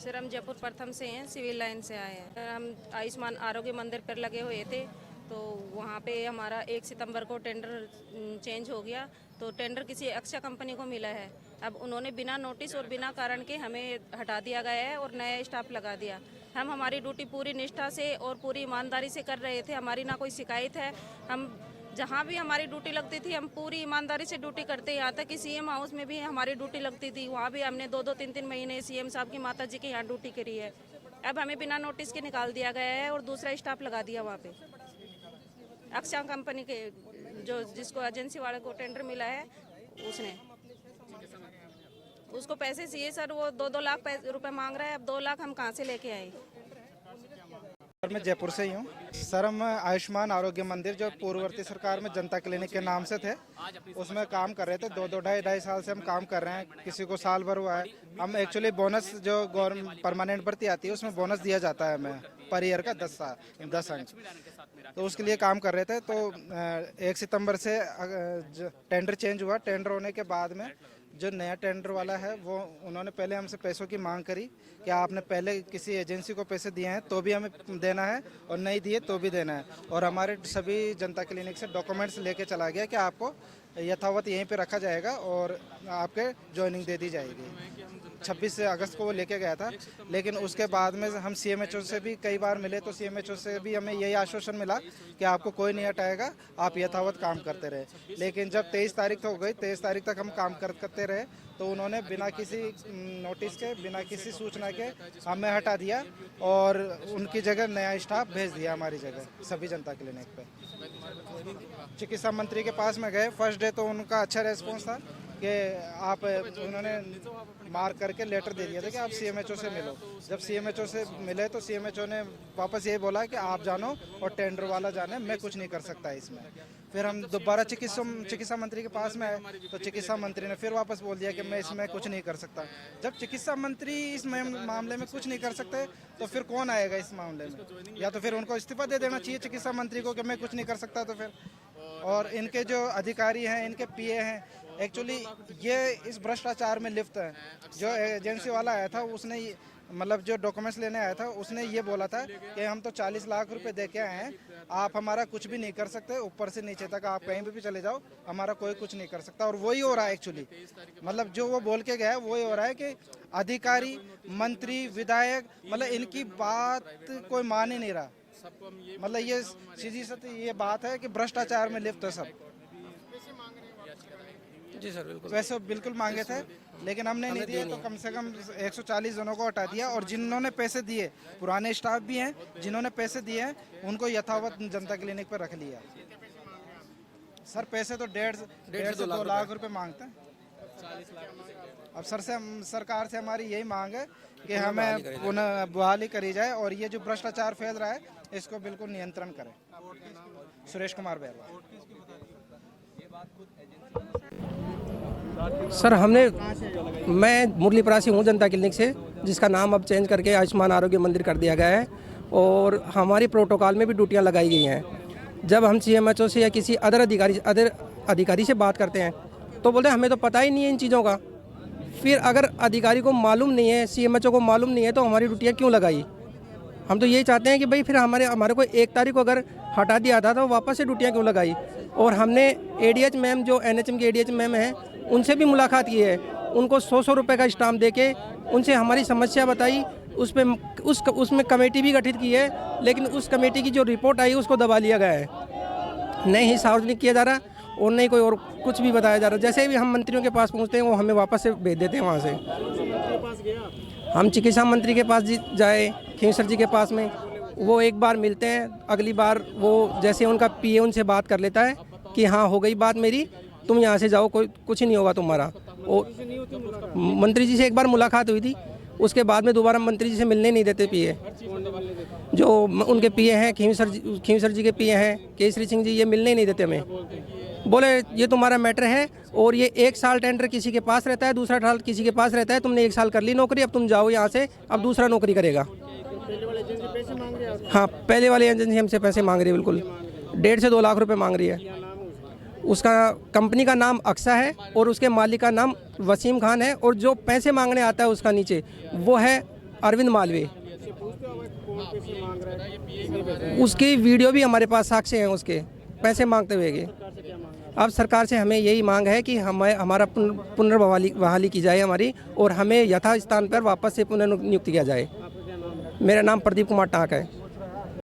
Sir हम जयपुर प्रथम से हैं, सिविल लाइन से आए हैं। हम आयुष्मान आरोग्य मंदिर पर लगे हुए थे, तो वहाँ पे हमारा 1 सितंबर को टेंडर चेंज हो गया। तो टेंडर किसी अक्षय कंपनी को मिला है। अब उन्होंने बिना नोटिस और बिना कारण के हमें हटा दिया गया है और नया स्टाफ लगा दिया। हम हमारी ड्यूटी पूरी निष्ठा से और पूरी ईमानदारी से कर रहे थे, हमारी ना कोई शिकायत है। हम जहाँ भी हमारी ड्यूटी लगती थी हम पूरी ईमानदारी से ड्यूटी करते। यहाँ तक कि सीएम हाउस में भी हमारी ड्यूटी लगती थी, वहाँ भी हमने 2-2, 3-3 महीने सीएम साहब की माता जी के यहाँ ड्यूटी करी है। अब हमें बिना नोटिस के निकाल दिया गया है और दूसरा स्टाफ लगा दिया वहाँ पे। अक्षय कंपनी के जो जिसको एजेंसी वाले को टेंडर मिला है उसने, उसको पैसे चाहिए सर। वो 2-2 लाख रुपए मांग रहा है। अब 2 लाख हम कहाँ से लेके आए? मैं जयपुर से ही हूँ सर। हम आयुष्मान आरोग्य मंदिर जो पूर्ववर्ती सरकार में जनता क्लिनिक के नाम से थे, उसमें काम कर रहे थे। 2-2, ढाई साल से हम काम कर रहे हैं। किसी को साल भर हुआ है। हम एक्चुअली बोनस जो गवर्नमेंट परमानेंट भर्ती आती है उसमें बोनस दिया जाता है हमें पर ईयर का 10 अंक, तो उसके लिए काम कर रहे थे। तो 1 सितंबर से टेंडर चेंज हुआ। टेंडर होने के बाद में जो नया टेंडर वाला है वो उन्होंने पहले हमसे पैसों की मांग करी कि आपने पहले किसी एजेंसी को पैसे दिए हैं तो भी हमें देना है और नहीं दिए तो भी देना है। और हमारे सभी जनता क्लिनिक से डॉक्यूमेंट्स लेके चला गया कि आपको यथावत यहीं पे रखा जाएगा और आपके ज्वाइनिंग दे दी जाएगी। 26 अगस्त को वो लेके गया था, लेकिन उसके बाद में हम सीएमएचओ से भी कई बार मिले तो सीएमएचओ से भी हमें यही आश्वासन मिला कि आपको कोई नहीं हटाएगा, आप यथावत काम करते रहे। लेकिन जब 23 तारीख हो गई, 23 तारीख तक हम काम करते रहे, तो उन्होंने बिना किसी नोटिस के, बिना किसी सूचना के हमें हटा दिया और उनकी जगह नया स्टाफ भेज दिया हमारी जगह सभी जनता क्लिनिक पे। चिकित्सा मंत्री के पास में गए, फर्स्ट डे तो उनका अच्छा रेस्पॉन्स था कि आप, उन्होंने मार्क करके लेटर दे दिया था कि आप सीएमएचओ से मिलो। जब सीएमएचओ से मिले तो सीएमएचओ ने वापस ये बोला कि आप जानो और टेंडर वाला जाने, मैं कुछ नहीं कर सकता इसमें। फिर हम दोबारा चिकित्सा मंत्री के पास में आए तो चिकित्सा मंत्री ने फिर वापस बोल दिया कि मैं इसमें कुछ नहीं कर सकता। जब चिकित्सा मंत्री इस मामले में कुछ नहीं कर सकते तो फिर कौन आएगा इस मामले में? या तो फिर उनको इस्तीफा दे देना चाहिए चिकित्सा मंत्री को कि मैं कुछ नहीं कर सकता। तो फिर और इनके जो अधिकारी हैं, इनके पीए हैं, एक्चुअली ये इस भ्रष्टाचार में लिप्त है। जो एजेंसी वाला आया था उसने मतलब जो डॉक्यूमेंट्स लेने आया था उसने ये बोला था कि हम तो 40 लाख रुपए दे के आए हैं, आप हमारा कुछ भी नहीं कर सकते, ऊपर से नीचे तक आप कहीं भी चले जाओ, हमारा कोई कुछ नहीं कर सकता। और वही हो रहा है एक्चुअली, मतलब जो वो बोल के गया वही हो रहा है कि अधिकारी, मंत्री, विधायक, मतलब इनकी बात कोई मान ही नहीं रहा। मतलब ये सीधी सी ये बात है कि भ्रष्टाचार में लिप्त है सब। जी सर बिल्कुल। वैसे बिल्कुल मांगे थे लेकिन हमने नहीं दिए, तो कम से कम 140 जनों को हटा दिया। और जिन्होंने पैसे दिए, पुराने स्टाफ भी हैं, जिन्होंने पैसे दिए हैं उनको यथावत जनता क्लिनिक पर रख लिया। सर पैसे तो 1.5 से 2 लाख रुपए मांगते हैं। अब सरकार से हमारी यही मांग है कि हमें पुनः बहाली करी जाए और ये जो भ्रष्टाचार फैल रहा है इसको बिल्कुल नियंत्रण करें। सुरेश कुमार बैरवा। सर मैं मुरली परासी हूँ जनता क्लिनिक से, जिसका नाम अब चेंज करके आयुष्मान आरोग्य मंदिर कर दिया गया है और हमारी प्रोटोकॉल में भी ड्यूटियाँ लगाई गई हैं। जब हम सीएमएचओ से या किसी अदर अधिकारी से बात करते हैं तो बोलते हैं हमें तो पता ही नहीं है इन चीज़ों का। फिर अगर अधिकारी को मालूम नहीं है, सीएमएचओ को मालूम नहीं है, तो हमारी ड्यूटियाँ क्यों लगाई? हम तो यही चाहते हैं कि भाई फिर हमारे को 1 तारीख को अगर हटा दिया था तो वापस से ड्यूटियाँ क्यों लगाई? और हमने एडीएच मैम, जो एनएचएम के एडीएच मैम हैं, उनसे भी मुलाकात की है। उनको 100 रुपये का स्टाम्प देके उनसे हमारी समस्या बताई। उसमें कमेटी भी गठित की है, लेकिन उस कमेटी की जो रिपोर्ट आई उसको दबा लिया गया है। नहीं ही सार्वजनिक किया जा रहा और नहीं कोई और कुछ भी बताया जा रहा। जैसे भी हम मंत्रियों के पास पहुँचते हैं वो हमें वापस से भेज देते हैं वहाँ से। हम चिकित्सा मंत्री के पास जाए, खींवसर जी के पास में, वो एक बार मिलते हैं, अगली बार वो जैसे उनका पीए उनसे बात कर लेता है कि हाँ हो गई बात मेरी, तुम यहाँ से जाओ, कोई कुछ नहीं होगा तुम्हारा। और मंत्री जी से एक बार मुलाकात हुई थी, उसके बाद में दोबारा मंत्री जी से मिलने नहीं देते पीए। जो उनके पीए हैं, खींवसर जी के पीए हैं केसरी सिंह जी, ये मिलने नहीं देते हमें। बोले ये तुम्हारा मैटर है और ये 1 साल टेंडर किसी के पास रहता है, दूसरा साल किसी के पास रहता है, तुमने 1 साल कर ली नौकरी, अब तुम जाओ यहाँ से, अब दूसरा नौकरी करेगा। हाँ, पहले वाली एजेंसी हमसे पैसे मांग रही है, बिल्कुल 1.5 से 2 लाख रुपए मांग रही है। उसका कंपनी का नाम अक्सा है और उसके मालिक का नाम वसीम खान है, और जो पैसे मांगने आता है उसका नीचे वो है अरविंद मालवीय। उसकी वीडियो भी हमारे पास साक्ष्य हैं उसके, पैसे मांगते हुए के। अब सरकार से हमें यही मांग है कि हमारा पुनर्बहाली की जाए हमारी, और हमें यथास्थान पर वापस से पुनर्नियुक्त किया जाए। मेरा नाम प्रदीप कुमार टाक है।